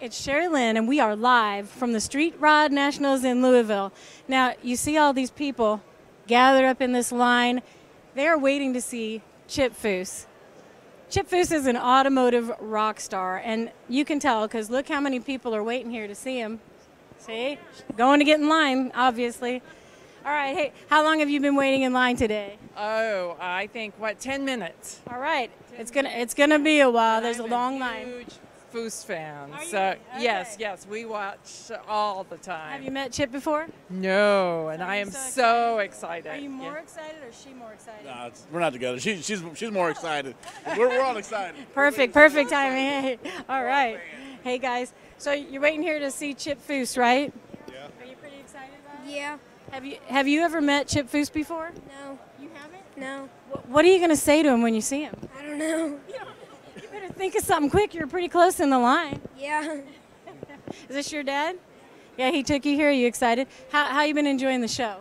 It's Sherry Lynn, and we are live from the Street Rod Nationals in Louisville. Now, you see all these people gathered up in this line. They're waiting to see Chip Foose. Chip Foose is an automotive rock star, and you can tell because look how many people are waiting here to see him. See? Going to get in line, obviously. All right, hey, how long have you been waiting in line today? Oh, I think, 10 minutes. All right, it's gonna be a while. There's a long line. Huge Foose fan. Are you? So Okay. yes, we watch all the time. Have you met Chip before? No, and I am so excited. Are you more Yeah. excited or is she more excited? Nah, we're not together. She's more excited. We're all excited. Perfect timing. Hey, all right. Hey guys, so you're waiting here to see Chip Foose, right? Yeah. Are you pretty excited about it? Yeah. Have you ever met Chip Foose before? No. You haven't? No. What are you gonna say to him when you see him? I don't know. You better think of something quick. You're pretty close in the line. Yeah. Is this your dad? Yeah, he took you here. Are you excited? How you been enjoying the show?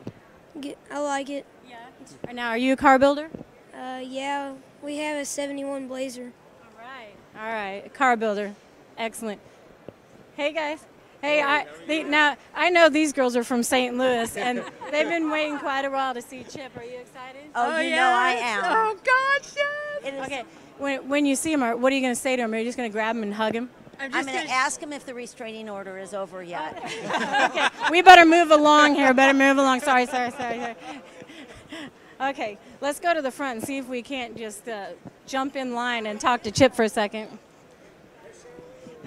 I like it. Yeah. Right now, are you a car builder? Yeah. We have a 71 Blazer. All right, a car builder. Excellent. Hey guys. Hey, now I know these girls are from St. Louis, and they've been waiting quite a while to see Chip. Are you excited? Oh, you know I am. Oh gosh, yes. Okay. When you see him, what are you going to say to him? Are you just going to grab him and hug him? I'm going to ask him if the restraining order is over yet. Okay. We better move along here. Sorry. Okay, let's go to the front and see if we can't just jump in line and talk to Chip for a second.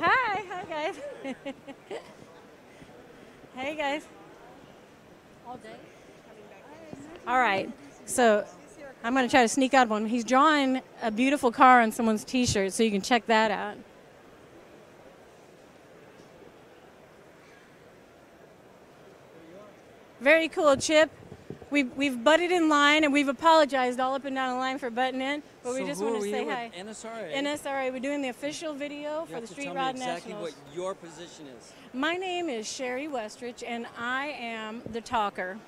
Hi guys. Hey guys. All day. All right, so I'm going to try to sneak out one. He's drawing a beautiful car on someone's T-shirt, so you can check that out. Very cool, Chip. We've butted in line, and we've apologized all up and down the line for butting in, but we just want to say hi. NSRA? NSRA, we're doing the official video for the Street Rod Nationals. Exactly what your position is. My name is Sherry Westrich, and I am the talker.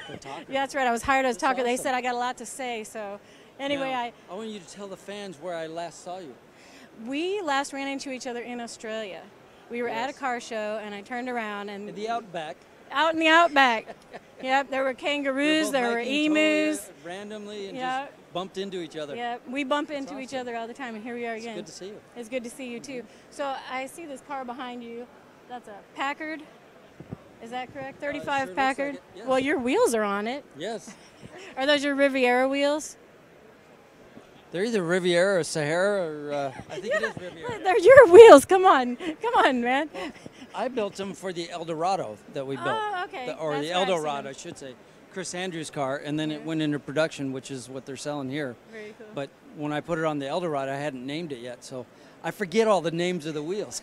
The talker? Yeah, that's right. I was hired as a talker. They awesome. said I got a lot to say, so anyway, Now, I want you to tell the fans where I last saw you. we last ran into each other in Australia. We were at a Yes. car show, and I turned around and In the Outback. out in the outback. Yep, there were We kangaroos, both there were hiking emus. totally randomly and Yeah. just bumped into each other. Yeah, we bump into each awesome. other all the time, and here we are It's again. good to see you. It's good to see you too. So I see this car behind you. That's a Packard. Is that correct? 35 sure looks Packard. like it, yes. Well, your wheels are on it. Yes. Are those your Riviera wheels? They're either Riviera or Sahara or I think it is Riviera. They're your wheels. Come on, man. I built them for the Eldorado that we built. Oh, okay. Or That's the where I've seen Eldorado, them. I should say. Chris Andrews' car, and then it went into production, which is what they're selling here. Very cool. But when I put it on the Eldorado, I hadn't named it yet, so I forget all the names of the wheels.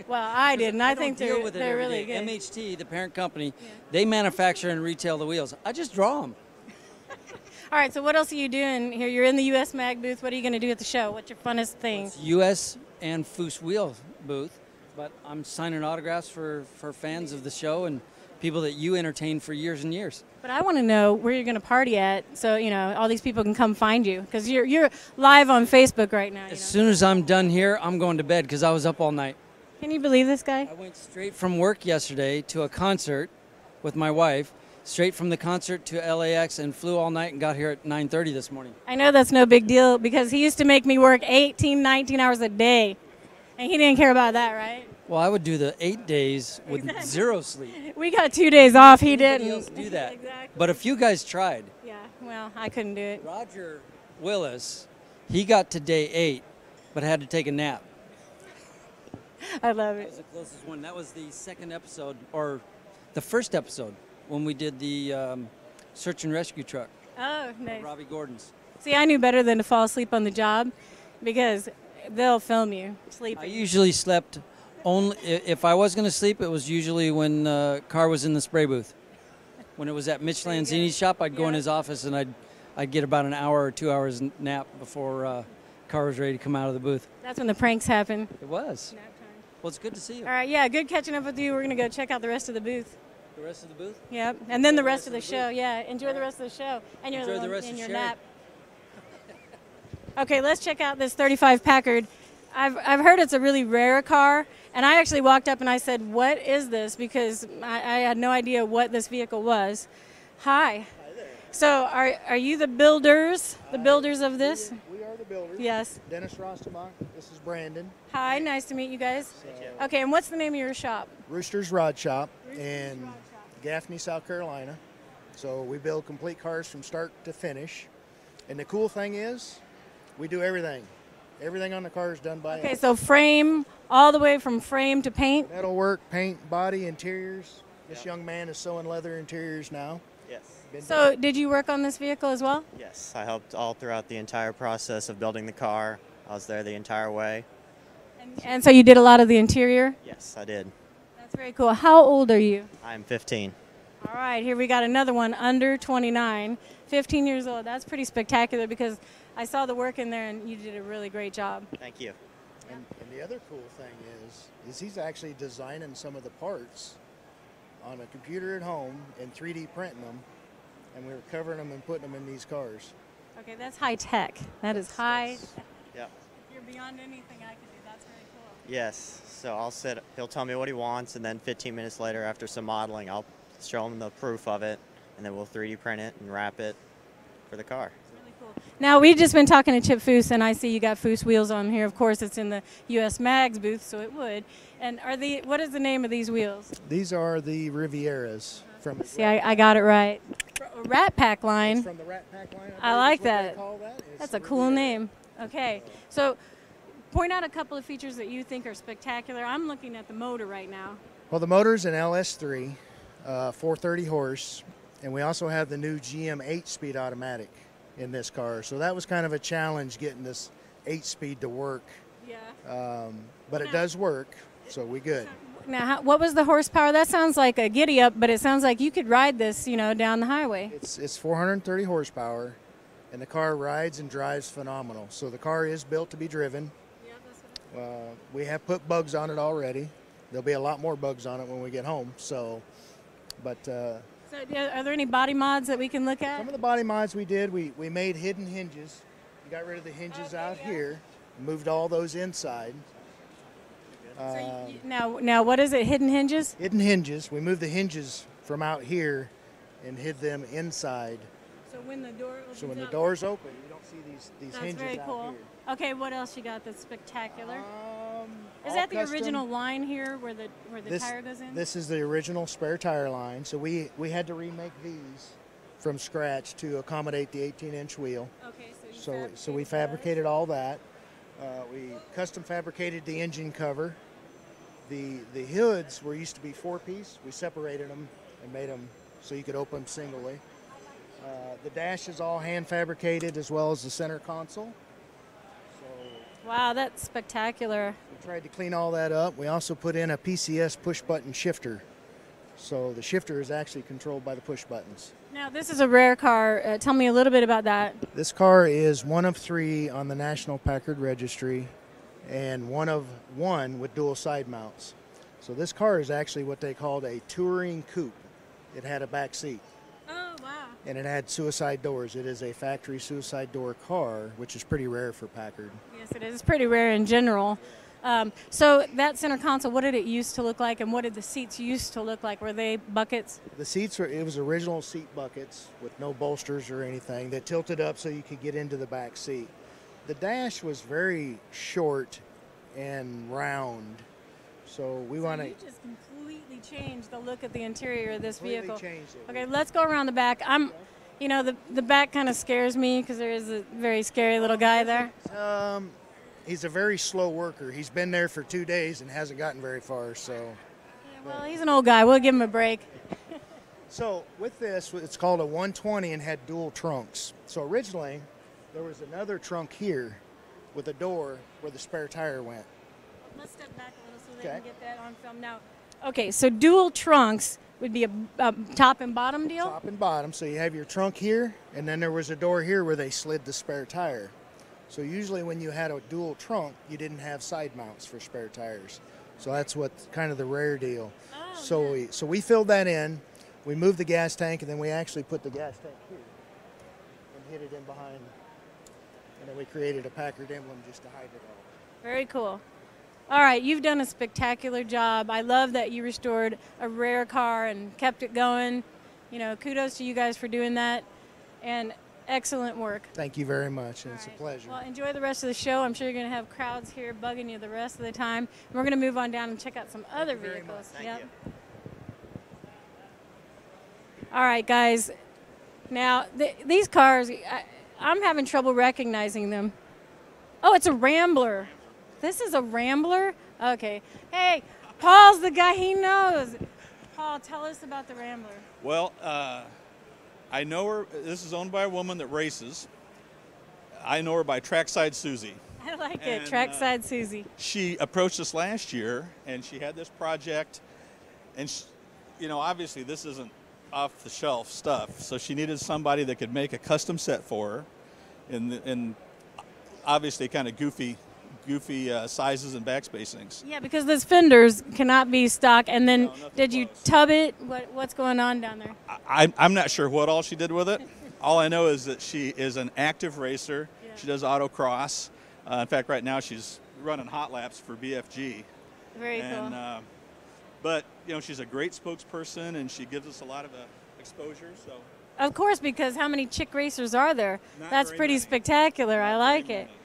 Well, I didn't. I think don't deal with it they're every really day. good. MHT, the parent company, they manufacture and retail the wheels. I just draw them. All right. So what else are you doing here? You're in the U.S. Mag booth. What are you going to do at the show? What's your funnest thing? It's U.S. and Foose Wheel booth, but I'm signing autographs for fans of the show and people that you entertain for years and years. But I want to know where you're going to party at, so all these people can come find you, because you're live on Facebook right now. As soon as I'm done here, I'm going to bed because I was up all night. Can you believe this guy? I went straight from work yesterday to a concert with my wife, straight from the concert to LAX, and flew all night and got here at 9:30 this morning. I know that's no big deal because he used to make me work 18, 19 hours a day, and he didn't care about that, right? Well, I would do the 8 days with zero sleep. We got 2 days off. He Nobody didn't. else do that. Exactly. But a few guys tried. Yeah. Well, I couldn't do it. Roger Willis, he got to day 8, but had to take a nap. I love That it. was the closest one. That was the second episode, or the first episode, when we did the search and rescue truck, Oh, nice. Robbie Gordon's. See, I knew better than to fall asleep on the job, because they'll film you I sleeping. usually slept only, if I was going to sleep, it was usually when the car was in the spray booth. When it was at Mitch Lanzini's shop, I'd go in his office and I'd get about an hour or 2 hours nap before car was ready to come out of the booth. That's when the pranks happen. It was. Nap time. Well, it's good to see you. All right, yeah, good catching up with you. We're going to go check out the rest of the booth. The rest of the booth? Yep, and then the rest of the show. Yeah, enjoy the rest of the show. And Enjoy the rest and of your Sherry. nap. Okay, let's check out this 35 Packard. I've heard it's a really rare car, and I actually walked up and I said, "What is this?" Because I had no idea what this vehicle was. Hi. Hi there. So are you the builders of this? We are the builders. Yes. Dennis Rostamont. This is Brandon. Hi, nice to meet you guys. So, Okay, and what's the name of your shop? Rooster's Rod Shop in Gaffney, South Carolina. So we build complete cars from start to finish. And the cool thing is, we do everything. Everything on the car is done by Okay, us. so frame, all the way from frame to paint. Metal work, paint, body, interiors. This young man is sewing leather interiors now. Yes. So did you work on this vehicle as well? Yes, I helped all throughout the entire process of building the car. I was there the entire way. And so you did a lot of the interior? Yes, I did. That's very cool. How old are you? I'm 15. All right, here we got another one, under 29, 15 years old. That's pretty spectacular because I saw the work in there and you did a really great job. Thank you. And the other cool thing is he's actually designing some of the parts on a computer at home and 3D printing them, and we were covering them and putting them in these cars. Okay, that's high tech. That is high. Yeah. You're beyond anything I could do. That's very cool. Yes. So I'll sit. He'll tell me what he wants, and then 15 minutes later, after some modeling, I'll show him the proof of it, and then we'll 3D print it and wrap it for the car. Really cool. Now, we've just been talking to Chip Foose, and I see you got Foose wheels on here. Of course, it's in the U.S. Mags booth, so it would. And what is the name of these wheels? These are the Rivieras from. See, I got it right. A Rat Pack line. It's from the Rat Pack line. I like believe is what that. they call that. It's That's a the cool Riviera. name. Okay, so point out a couple of features that you think are spectacular. I'm looking at the motor right now. Well, the motor's an LS3, 430 horse, and we also have the new GM 8-speed automatic in this car. So that was kind of a challenge getting this 8-speed to work, Yeah. but it does work, so we good. Now, what was the horsepower? That sounds like a giddy up, but it sounds like you could ride this, down the highway. It's 430 horsepower, and the car rides and drives phenomenal. So the car is built to be driven. Yeah, that's We have put bugs on it already. There'll be a lot more bugs on it when we get home. So, but So, are there any body mods that we can look at? some of the body mods we did, we made hidden hinges. We got rid of the hinges out here, moved all those inside. Now, what is it? Hidden hinges? Hidden hinges. We moved the hinges from out here and hid them inside. So when the door opens So when the up- doors open, you don't see these That's hinges very out cool. here. Okay, what else you got that's spectacular? Is All that the custom. original line here where the tire goes in? This is the original spare tire line. So we had to remake these from scratch to accommodate the 18-inch wheel. Okay, So we fabricated all that. We custom fabricated the engine cover. The hoods were used to be 4-piece. We separated them and made them so you could open them singly. The dash is all hand fabricated as well as the center console. So Wow, that's spectacular. we tried to clean all that up. We also put in a PCS push button shifter. So the shifter is actually controlled by the push buttons. Now, this is a rare car. Tell me a little bit about that. This car is one of 3 on the National Packard Registry and one of 1 with dual side mounts. So this car is actually what they called a touring coupe. It had a back seat Oh, wow. and it had suicide doors. It is a factory suicide door car, which is pretty rare for Packard. Yes, it is. It's pretty rare in general. So that center console, what did it used to look like, and what did the seats used to look like? Were they buckets? The seats it was original seat buckets with no bolsters or anything that tilted up so you could get into the back seat. The dash was very short and round, so we want to You just completely changed the look of the interior of this completely vehicle. change it. Okay, let's go around the back. The back kind of scares me because there is a very scary little guy there. He's a very slow worker. He's been there for 2 days and hasn't gotten very far. So, Well, he's an old guy. We'll give him a break. so with this, it's called a 120 and had dual trunks. So originally, there was another trunk here with a door where the spare tire went. Let's step back a little so they Okay. can get that on film now. Okay, so dual trunks would be a top and bottom deal? Top and bottom. So you have your trunk here, and then there was a door here where they slid the spare tire. So usually when you had a dual trunk, you didn't have side mounts for spare tires. So that's what's kind of the rare deal. Oh, So we filled that in. We moved the gas tank, and then we actually put the gas tank here and hid it in behind. And then we created a Packard emblem just to hide it all. Very cool. All right, you've done a spectacular job. I love that you restored a rare car and kept it going. You know, kudos to you guys for doing that, and excellent work. Thank you very much, and it's a All right. pleasure. Well, enjoy the rest of the show. I'm sure you're going to have crowds here bugging you the rest of the time. We're going to move on down and check out some other vehicles. Thank you. All right, guys. Now, these cars, I'm having trouble recognizing them. Oh, it's a Rambler. This is a Rambler? Okay. Hey, Paul's the guy, he knows. Paul, tell us about the Rambler. Well, I know her. This is owned by a woman that races. I know her by Trackside Susie. I like And, it, Trackside Susie. She approached us last year, and she had this project, and you know, obviously this isn't off-the-shelf stuff, so she needed somebody that could make a custom set for her, in obviously kind of goofy sizes and back spacings. Yeah, because those fenders cannot be stock. And then, No, nothing did you close. tub it? What's going on down there? I'm not sure what all she did with it. All I know is that she is an active racer. Yeah. She does autocross. In fact, right now she's running hot laps for BFG. Very cool. And, but you know, she's a great spokesperson, and she gives us a lot of exposure. So Of course, because how many chick racers are there? Not That's very pretty many. spectacular. I Not like very it. many.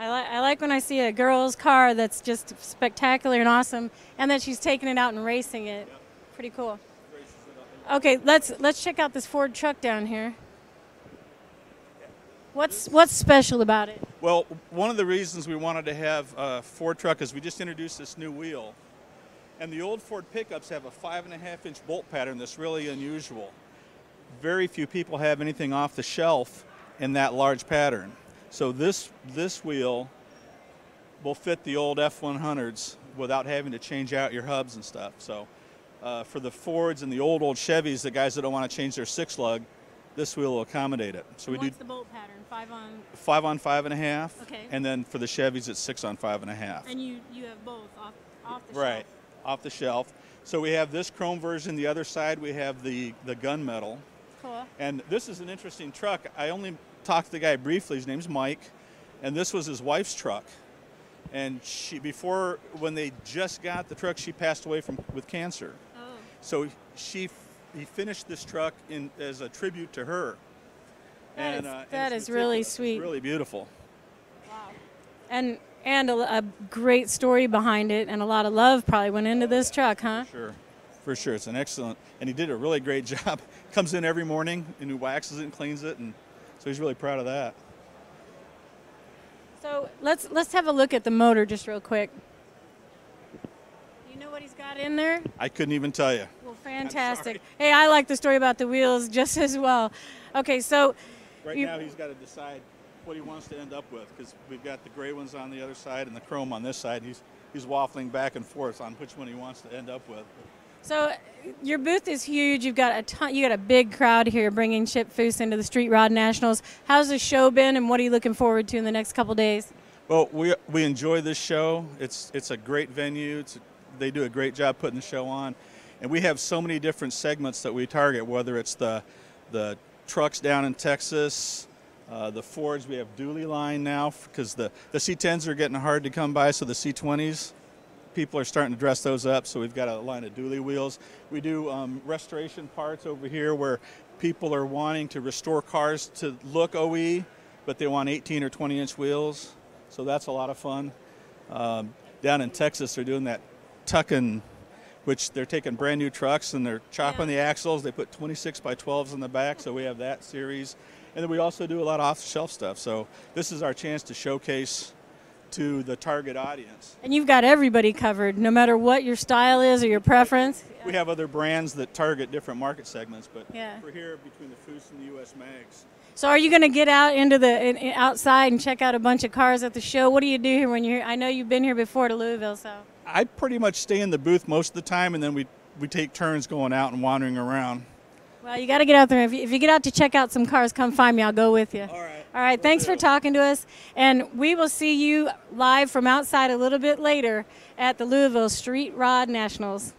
I like when I see a girl's car that's just spectacular and awesome, and that she's taking it out and racing it. Yep. Pretty cool. Races it up. Okay, let's check out this Ford truck down here. What's special about it? Well, one of the reasons we wanted to have a Ford truck is we just introduced this new wheel, and the old Ford pickups have a 5.5-inch bolt pattern that's really unusual. Very few people have anything off the shelf in that large pattern. So this wheel will fit the old F100s without having to change out your hubs and stuff. So for the Fords and the old Chevys, the guys that don't want to change their 6-lug, this wheel will accommodate it. So we What's do the bolt pattern? 5 on. 5 on 5.5, Okay. and then for the Chevys it's 6 on 5.5. And you have both off the Right, shelf. off the shelf. So we have this chrome version. The other side we have the gunmetal. Cool. And this is an interesting truck. I only talked to the guy briefly. His name's Mike, and this was his wife's truck. And when they just got the truck, she passed away with cancer. Oh. So he finished this truck as a tribute to her. That is really meticulous. sweet. It's really beautiful. Wow. And a great story behind it, and a lot of love probably went into this truck, huh? Sure, for sure. It's an excellent, and he did a really great job. Comes in every morning and he waxes it and cleans it, and so he's really proud of that. So let's have a look at the motor just real quick. You know what he's got in there? I couldn't even tell you. Well, fantastic. Hey, I like the story about the wheels just as well. Okay, so Right now he's got to decide what he wants to end up with, because we've got the gray ones on the other side and the chrome on this side. He's waffling back and forth on which one he wants to end up with. So your booth is huge. You've got a big crowd here bringing Chip Foose into the Street Rod Nationals. How's the show been, and what are you looking forward to in the next couple days? Well, we enjoy this show. It's a great venue. They do a great job putting the show on, and we have so many different segments that we target. Whether it's the trucks down in Texas, the Fords. We have dually line now because the C10s are getting hard to come by, so the C20s. People are starting to dress those up, so we've got a line of dually wheels. We do restoration parts over here where people are wanting to restore cars to look OE, but they want 18 or 20-inch wheels, so that's a lot of fun. Down in Texas, they're doing that tucking, which they're taking brand new trucks and they're chopping the axles. They put 26 by 12s in the back, so we have that series. And then we also do a lot of off-the-shelf stuff, so this is our chance to showcase to the target audience. And you've got everybody covered, no matter what your style is or your preference. We have other brands that target different market segments, but Yeah. we're here between the Foose and the U.S. Mags. So are you going to get out into outside and check out a bunch of cars at the show? What do you do here when you're here? I know you've been here before to Louisville, so. I pretty much stay in the booth most of the time, and then we take turns going out and wandering around. Well, you got to get out there. If you get out to check out some cars, come find me. I'll go with you. All right. All right. Thanks for talking to us. And we will see you live from outside a little bit later at the Louisville Street Rod Nationals.